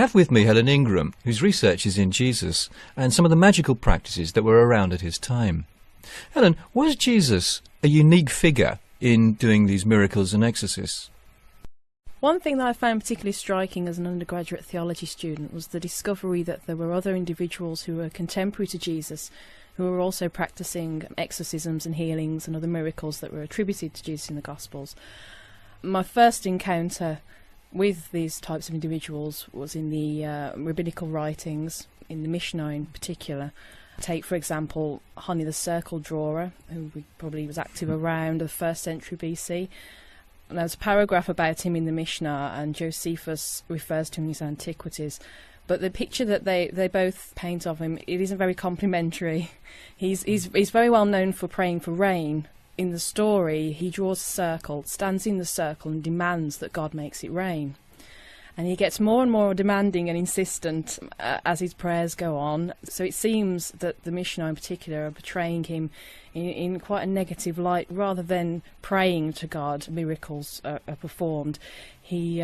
have with me Helen Ingram, whose research is in Jesus and some of the magical practices that were around at his time. Helen, was Jesus a unique figure in doing these miracles and exorcisms? One thing that I found particularly striking as an undergraduate theology student was the discovery that there were other individuals who were contemporary to Jesus who were also practicing exorcisms and healings and other miracles that were attributed to Jesus in the Gospels. My first encounter with these types of individuals was in the rabbinical writings, in the Mishnah in particular. Take, for example, Honi the Circle Drawer, who probably was active around the 1st century BC. And there's a paragraph about him in the Mishnah, and Josephus refers to him in his Antiquities. But the picture that they both paint of him, it isn't very complimentary. He's very well known for praying for rain. In the story, he draws a circle, stands in the circle, and demands that God makes it rain. And he gets more and more demanding and insistent as his prayers go on. So it seems that the Mishnah in particular are portraying him in quite a negative light. Rather than praying to God, miracles are performed. He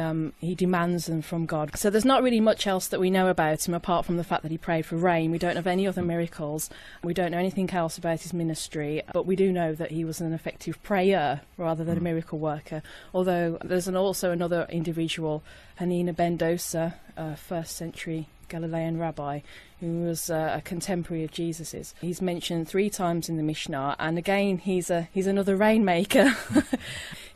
demands them from God. So there's not really much else that we know about him apart from the fact that he prayed for rain. We don't have any other miracles. We don't know anything else about his ministry. But we do know that he was an effective prayer rather than a miracle worker. Although there's also another individual, Hanina ben Dosa, 1st century Galilean rabbi, who was a contemporary of Jesus's. He's mentioned 3 times in the Mishnah, and again he's another rainmaker.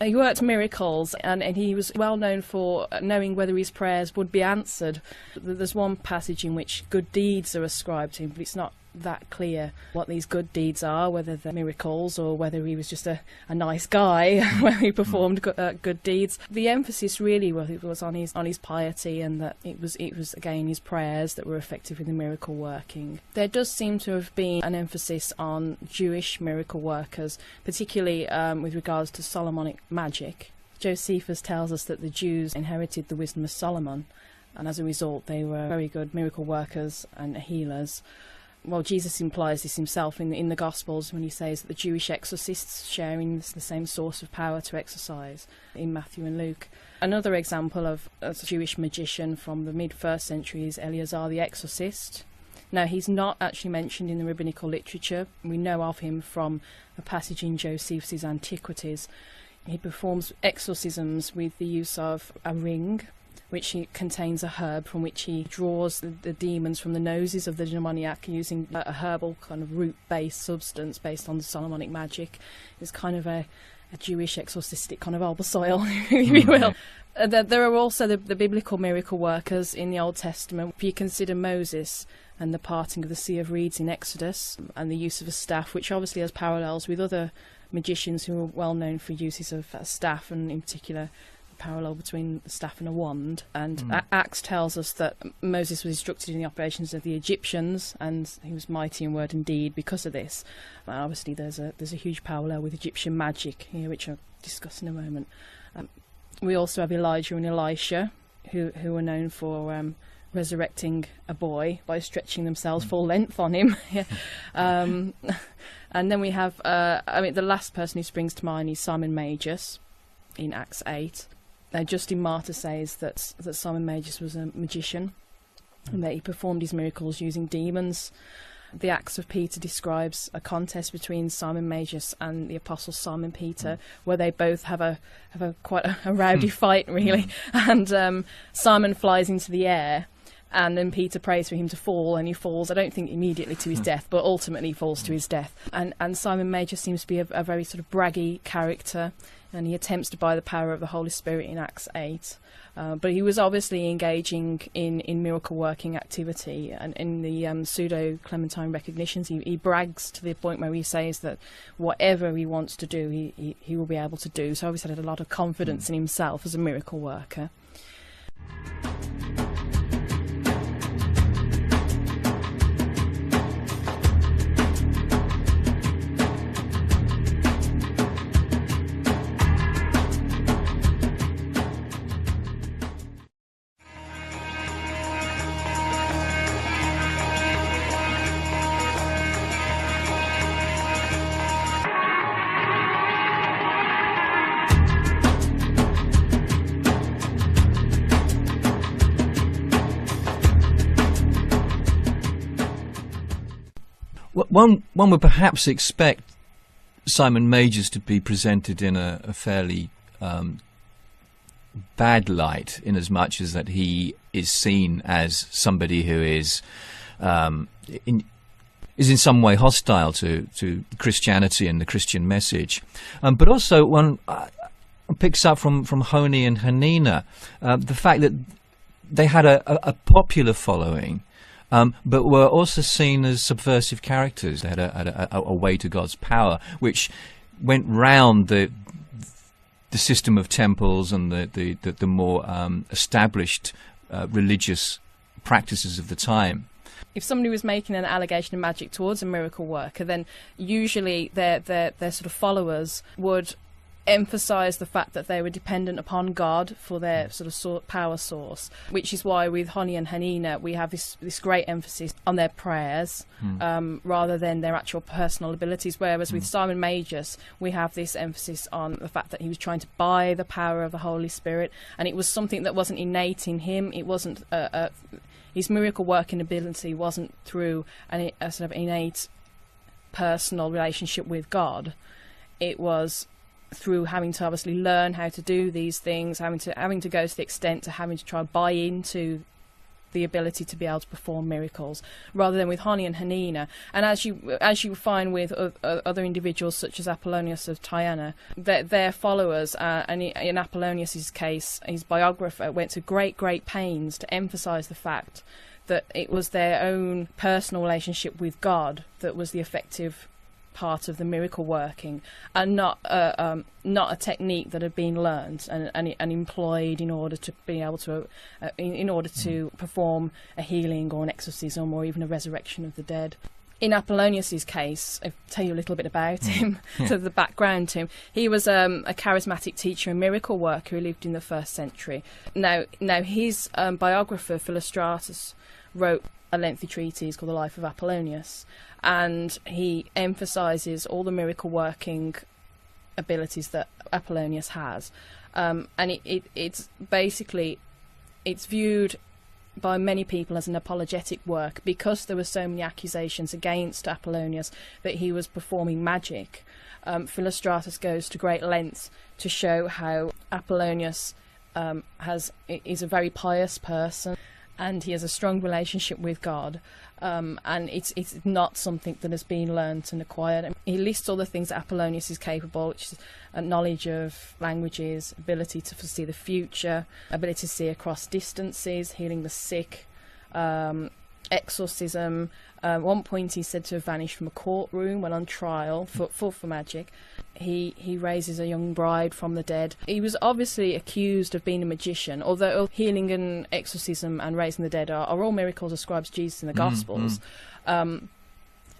He worked miracles, and he was well known for knowing whether his prayers would be answered. There's one passage in which good deeds are ascribed to him, but it's not that clear what these good deeds are, whether they're miracles or whether he was just a nice guy when he performed good deeds. The emphasis really was on his piety, and that it was again his prayers that were effective in the miracle working. There does seem to have been an emphasis on Jewish miracle workers, particularly with regards to Solomonic magic. Josephus tells us that the Jews inherited the wisdom of Solomon, and as a result they were very good miracle workers and healers. Well, Jesus implies this himself in the Gospels when he says that the Jewish exorcists share in the same source of power to exorcise in Matthew and Luke. Another example of a Jewish magician from the mid-1st century is Eleazar the Exorcist. Now, he's not actually mentioned in the rabbinical literature. We know of him from a passage in Josephus' Antiquities. He performs exorcisms with the use of a ring, which contains a herb from which he draws the demons from the noses of the demoniac using a herbal kind of root-based substance based on the Solomonic magic. It's kind of a Jewish exorcistic kind of albasoil, if you will. There are also the biblical miracle workers in the Old Testament. If you consider Moses and the parting of the Sea of Reeds in Exodus and the use of a staff, which obviously has parallels with other magicians who are well known for uses of a staff, and in particular parallel between a staff and a wand. And Acts tells us that Moses was instructed in the operations of the Egyptians, and he was mighty in word and deed because of this. Obviously there's a huge parallel with Egyptian magic here, which I'll discuss in a moment. We also have Elijah and Elisha, who are known for resurrecting a boy by stretching themselves full length on him. And then we have the last person who springs to mind is Simon Magus in Acts 8. Justin Martyr says that Simon Magus was a magician and that he performed his miracles using demons. The Acts of Peter describes a contest between Simon Magus and the apostle Simon Peter, where they both have quite a rowdy fight, really. And Simon flies into the air, and then Peter prays for him to fall, and he falls, I don't think immediately to his death, but ultimately falls to his death. And Simon Magus seems to be a very sort of braggy character, and he attempts to buy the power of the Holy Spirit in Acts 8. But he was obviously engaging in miracle working activity, and in the pseudo-Clementine recognitions he brags to the point where he says that whatever he wants to do he will be able to do. So obviously he had a lot of confidence in himself as a miracle worker. one would perhaps expect Simon Magers to be presented in a fairly bad light, in as much as that he is seen as somebody who is in some way hostile to Christianity and the Christian message. But also one picks up from Honi and Hanina the fact that they had a popular following, but were also seen as subversive characters. They had a way to God's power, which went round the system of temples and the more established religious practices of the time. If somebody was making an allegation of magic towards a miracle worker, then usually their sort of followers would emphasise the fact that they were dependent upon God for their sort of power source, which is why with Honi and Hanina we have this great emphasis on their prayers rather than their actual personal abilities, whereas with Simon Magers we have this emphasis on the fact that he was trying to buy the power of the Holy Spirit, and it was something that wasn't innate in him. It wasn't his miracle working ability wasn't through a sort of innate personal relationship with God. It was through having to obviously learn how to do these things, having to go to the extent to having to try and buy into the ability to be able to perform miracles, rather than with Honi and Hanina. And as you find with other individuals such as Apollonius of Tyana, their followers, and in Apollonius's case, his biographer went to great pains to emphasise the fact that it was their own personal relationship with God that was the effective part of the miracle working, and not a technique that had been learned and employed in order to be able to perform a healing or an exorcism or even a resurrection of the dead. In Apollonius's case, I'll tell you a little bit about him, to the background to him. He was a charismatic teacher and miracle worker who lived in the 1st century. Now his biographer Philostratus wrote a lengthy treatise called The Life of Apollonius, and he emphasises all the miracle working abilities that Apollonius has, and it's basically viewed by many people as an apologetic work, because there were so many accusations against Apollonius that he was performing magic. Philostratus goes to great lengths to show how Apollonius is a very pious person, and he has a strong relationship with God, and it's not something that has been learnt and acquired. He lists all the things that Apollonius is capable, which is knowledge of languages, ability to foresee the future, ability to see across distances, healing the sick, exorcism. At one point he's said to have vanished from a courtroom when on trial for magic. He raises a young bride from the dead. He was obviously accused of being a magician, although healing and exorcism and raising the dead are all miracles ascribed to Jesus in the Gospels.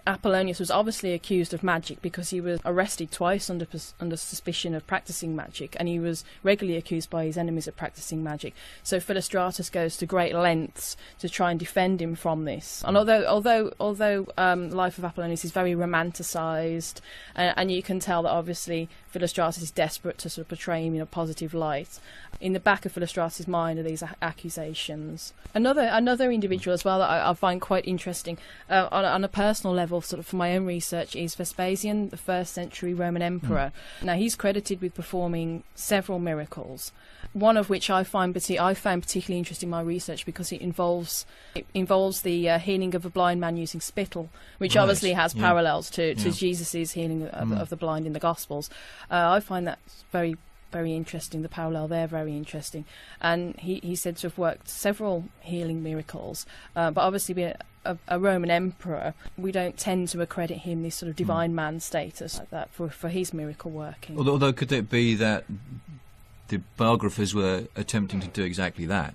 Apollonius was obviously accused of magic because he was arrested twice under suspicion of practicing magic, and he was regularly accused by his enemies of practicing magic. So Philostratus goes to great lengths to try and defend him from this. And although the Life of Apollonius is very romanticised, and you can tell that obviously Philostratus is desperate to sort of portray him in a positive light, in the back of Philostratus' mind are these accusations. Another individual as well that I find quite interesting on a personal level, sort of for my own research, is Vespasian, the 1st century Roman emperor. Now he's credited with performing several miracles, one of which I found particularly interesting in my research because it involves the healing of a blind man using spittle, which obviously has parallels to Jesus' healing of the blind in the Gospels. I find that very interesting, the parallel there, very interesting. And he's said to have worked several healing miracles, but obviously being a Roman emperor, we don't tend to accredit him this sort of divine man status like that for his miracle working. Although could it be that the biographers were attempting to do exactly that?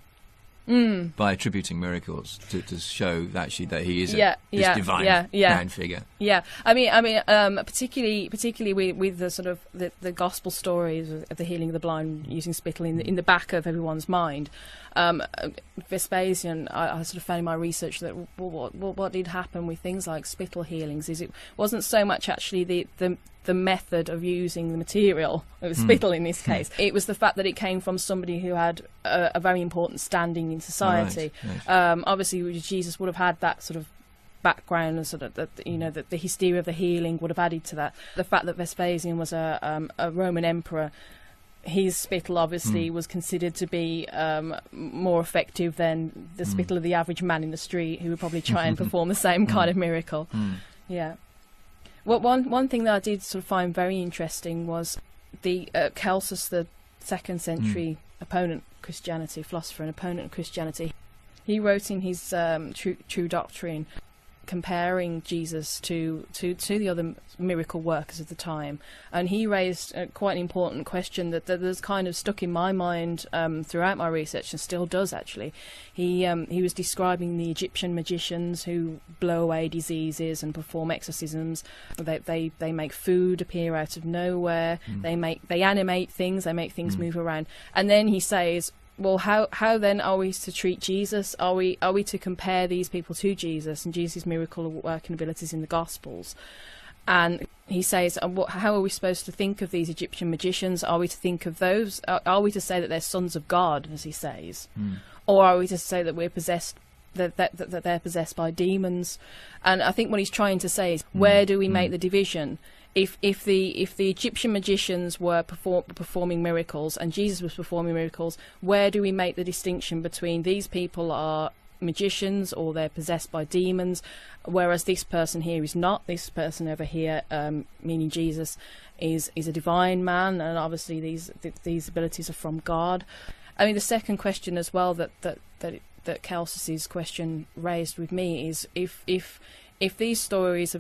By attributing miracles to show actually that he is this divine man figure. Yeah, I mean, particularly with the sort of the gospel stories of the healing of the blind using spittle in the back of everyone's mind. Vespasian, I sort of found in my research that what did happen with things like spittle healings is it wasn't so much actually the method of using the material of spittle in this case. It was the fact that it came from somebody who had a very important standing in society. Right. Obviously Jesus would have had that sort of background and sort of that the hysteria of the healing would have added to that. The fact that Vespasian was a Roman emperor, his spittle obviously was considered to be more effective than the spittle of the average man in the street, who would probably try and perform the same kind of miracle. Yeah. Well, one thing that I did sort of find very interesting was the Celsus, the 2nd century philosopher and opponent of Christianity. He wrote in his True Doctrine, comparing Jesus to the other miracle workers of the time, and he raised quite an important question that has kind of stuck in my mind throughout my research, and still does actually. He was describing the Egyptian magicians who blow away diseases and perform exorcisms. They make food appear out of nowhere. They animate things. They make things move around. And then he says, well, how then are we to treat Jesus? Are we to compare these people to Jesus and Jesus' miracle working abilities in the Gospels? And he says, how are we supposed to think of these Egyptian magicians? Are we to think of those? Are we to say that they're sons of God, as he says, or are we to say that we're possessed? That they're possessed by demons? And I think what he's trying to say is, where do we make the division? If the Egyptian magicians were performing miracles and Jesus was performing miracles, where do we make the distinction between these people are magicians or they're possessed by demons, whereas this person here is not? This person over here, meaning Jesus, is a divine man, and obviously these abilities are from God. I mean, the second question as well that Celsus's question raised with me is, if these stories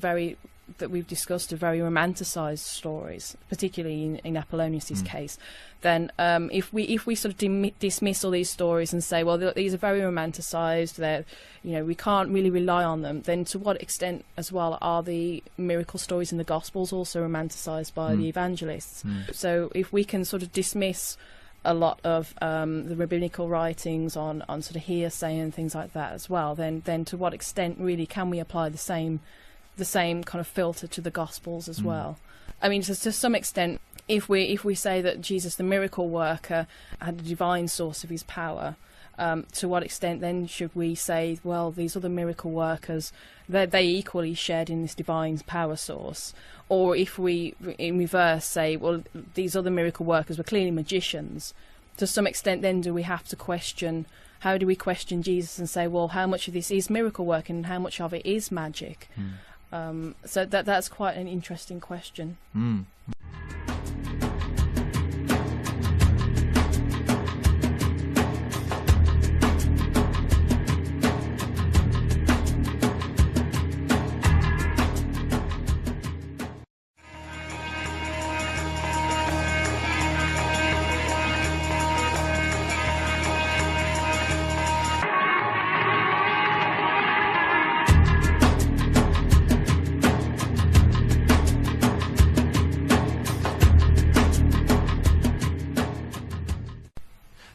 that we've discussed are very romanticized stories, particularly in Apollonius's case, then if we sort of dismiss all these stories and say, well, these are very romanticized, we can't really rely on them, then to what extent as well are the miracle stories in the Gospels also romanticized by the evangelists? So if we can sort of dismiss a lot of the rabbinical writings on sort of hearsay and things like that as well, then to what extent really can we apply the same kind of filter to the Gospels as well? I mean, to some extent, if we say that Jesus, the miracle worker, had a divine source of his power, to what extent then should we say, well, these other miracle workers, they equally shared in this divine power source? Or if we, in reverse, say, well, these other miracle workers were clearly magicians, to some extent then do we have to question, how do we question Jesus and say, well, how much of this is miracle working and how much of it is magic? So that's quite an interesting question.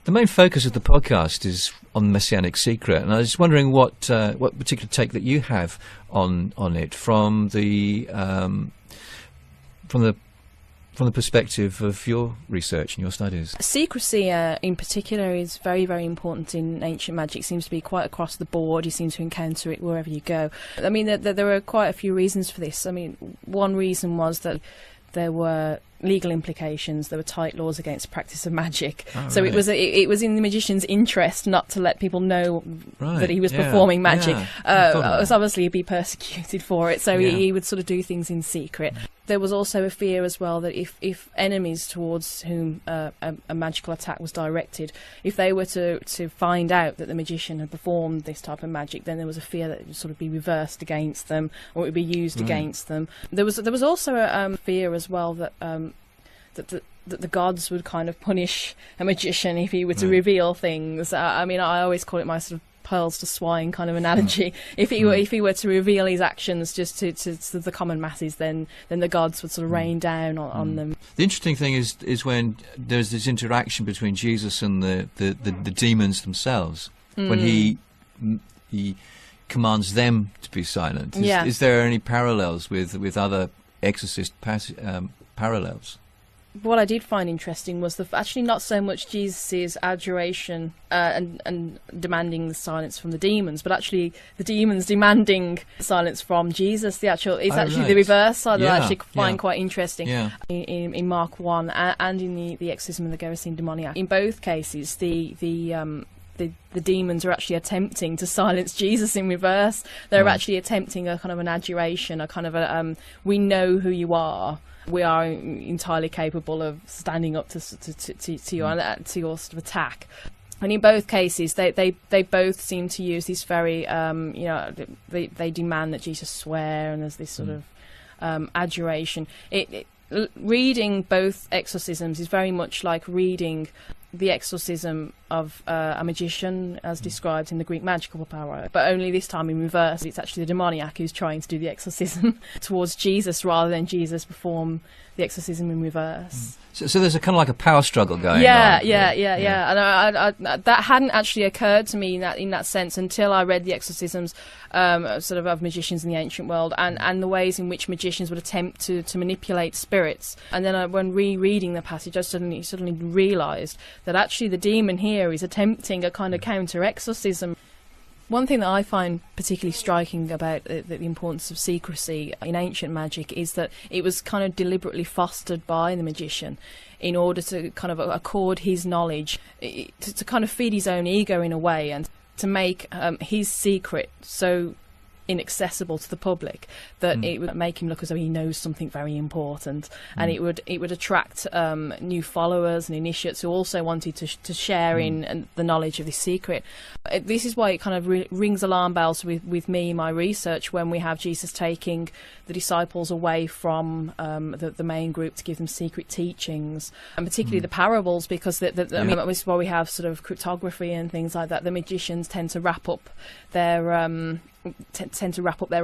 The main focus of the podcast is on Messianic Secret, and I was wondering what particular take that you have on it from the perspective of your research and your studies. Secrecy, in particular, is very, very important in ancient magic. It seems to be quite across the board. You seem to encounter it wherever you go. I mean, there are quite a few reasons for this. I mean, one reason was that there were legal implications. There were tight laws against practice of magic. So really? it was in the magician's interest not to let people know that he was performing magic. Obviously he'd be persecuted for it, so he would sort of do things in secret. There was also a fear as well that if enemies towards whom a magical attack was directed, if they were to find out that the magician had performed this type of magic, then there was a fear that it would sort of be reversed against them, or it would be used against them. There was also a fear as well that that the gods would kind of punish a magician if he were to reveal things. I mean, I always call it my sort of pearls to swine kind of analogy. If he were to reveal his actions just to the common masses, then the gods would sort of rain down on them. The interesting thing is when there's this interaction between Jesus and the demons themselves, when he commands them to be silent. Is there any parallels with other exorcist parallels? what I did find interesting was actually not so much Jesus' adoration and demanding the silence from the demons, but actually the demons demanding silence from Jesus. It's actually the reverse side that I actually find quite interesting in Mark 1 and in the exorcism of the Gerasene demoniac. In both cases, the demons are actually attempting to silence Jesus in reverse. They're actually attempting a kind of an adjuration, a kind of a we know who you are. We are entirely capable of standing up to your sort of attack. And in both cases, they both seem to use this very they demand that Jesus swear, and there's this sort of adjuration. Reading both exorcisms is very much like reading the exorcism of a magician as described in the Greek magical power, but only this time in reverse. It's actually the demoniac who's trying to do the exorcism towards Jesus rather than Jesus perform the exorcism in reverse. So there's a kind of like a power struggle going on. Yeah. And I that hadn't actually occurred to me in that sense until I read the exorcisms sort of magicians in the ancient world, and the ways in which magicians would attempt to manipulate spirits. And then when rereading the passage, I suddenly realised that actually the demon here is attempting a kind of counter-exorcism. One thing that I find particularly striking about the importance of secrecy in ancient magic is that it was kind of deliberately fostered by the magician in order to kind of accord his knowledge, to kind of feed his own ego in a way, and to make his secret so inaccessible to the public that it would make him look as though he knows something very important, and it would attract new followers and initiates who also wanted to share in the knowledge of this secret. This is why it kind of rings alarm bells with me in my research when we have Jesus taking the disciples away from the main group to give them secret teachings, and particularly the parables, because I mean, this is why we have sort of cryptography and things like that. The magicians tend to wrap up their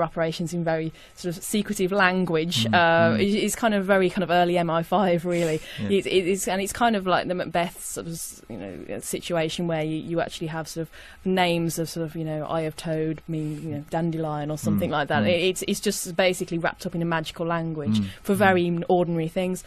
operations in very sort of secretive language. It's kind of very kind of early MI5 really. It's kind of like the Macbeth sort of situation where you actually have sort of names of sort of Eye of Toad mean dandelion or something like that. It's just basically wrapped up in a magical language for very ordinary things.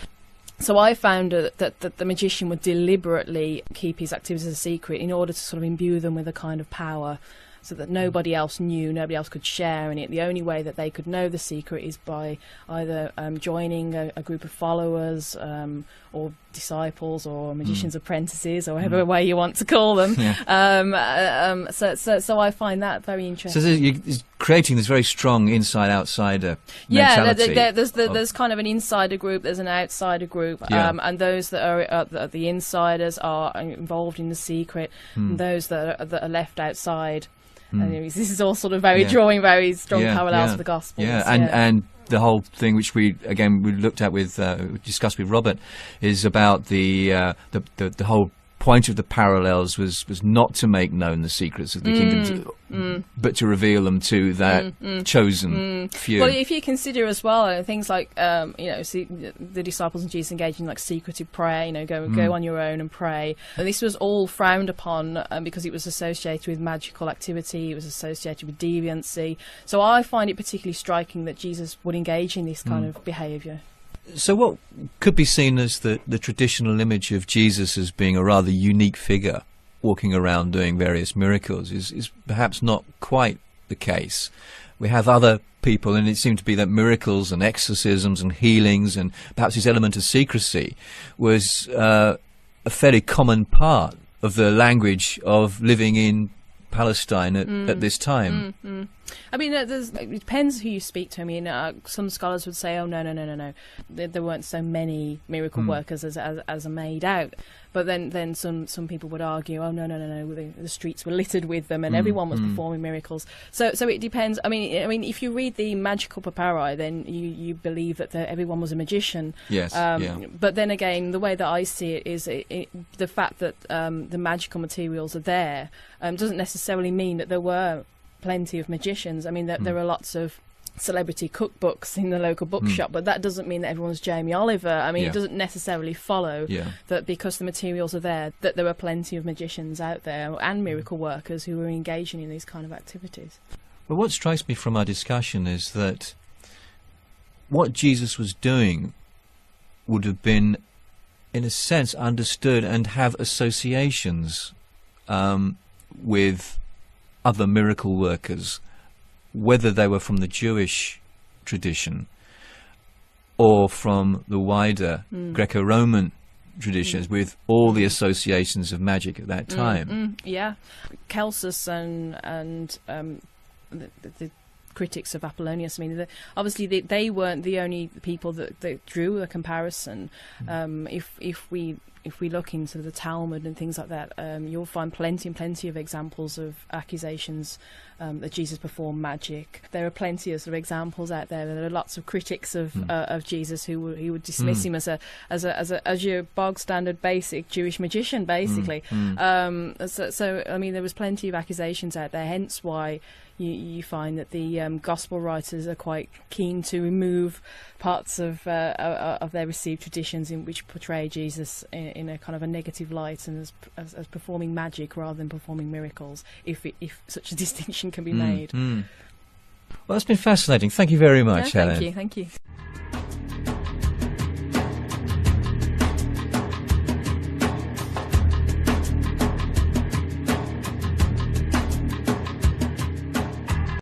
So I found that the magician would deliberately keep his activities a secret in order to sort of imbue them with a kind of power, so that nobody else knew, nobody else could share in it. The only way that they could know the secret is by either joining a group of followers or disciples or magicians' apprentices, or whatever way you want to call them. So I find that very interesting. So you're creating this very strong inside-outsider mentality. There's kind of an insider group, there's an outsider group, and those that are the insiders are involved in the secret, and those that are left outside. And this is all sort of drawing very strong parallels with the Gospels. And the whole thing, which we looked at discussed with Robert, is about the whole point of the parallels was not to make known the secrets of the kingdom, but to reveal them to that chosen few. Well, if you consider as well things like the disciples and Jesus engaging in like secretive prayer, go on your own and pray, and this was all frowned upon because it was associated with magical activity, it was associated with deviancy. So I find it particularly striking that Jesus would engage in this kind of behaviour. So what could be seen as the traditional image of Jesus as being a rather unique figure walking around doing various miracles is perhaps not quite the case. We have other people, and it seemed to be that miracles and exorcisms and healings and perhaps this element of secrecy was a fairly common part of the language of living in Palestine at this time. I mean, it depends who you speak to. I mean, some scholars would say, oh, no. There weren't so many miracle workers as are made out. But then some people would argue, oh, no, the streets were littered with them and everyone was performing miracles. So it depends. I mean, if you read the magical papyri, then you believe that everyone was a magician. Yes. But then again, the way that I see it is the fact that the magical materials are there doesn't necessarily mean that there were plenty of magicians. I mean, there are lots of celebrity cookbooks in the local bookshop, but that doesn't mean that everyone's Jamie Oliver. I mean, it doesn't necessarily follow that because the materials are there, that there are plenty of magicians out there and miracle workers who are engaging in these kind of activities. Well, what strikes me from our discussion is that what Jesus was doing would have been in a sense, understood and have associations with other miracle workers, whether they were from the Jewish tradition or from the wider Greco-Roman traditions, with all the associations of magic at that time. Yeah, Celsus and the critics of Apollonius. I mean, obviously they weren't the only people that drew a comparison. If we look into the Talmud and things like that, you'll find plenty of examples of accusations that Jesus performed magic. There are plenty of sort of examples out there. There are lots of critics of Jesus who would dismiss him as your bog standard basic Jewish magician, basically. So I mean, there was plenty of accusations out there. Hence why you find that the gospel writers are quite keen to remove parts of their received traditions in which portray Jesus in a kind of a negative light and as performing magic rather than performing miracles, if such a distinction can be made. Well, that's been fascinating. Thank you very much, Helen. Thank you.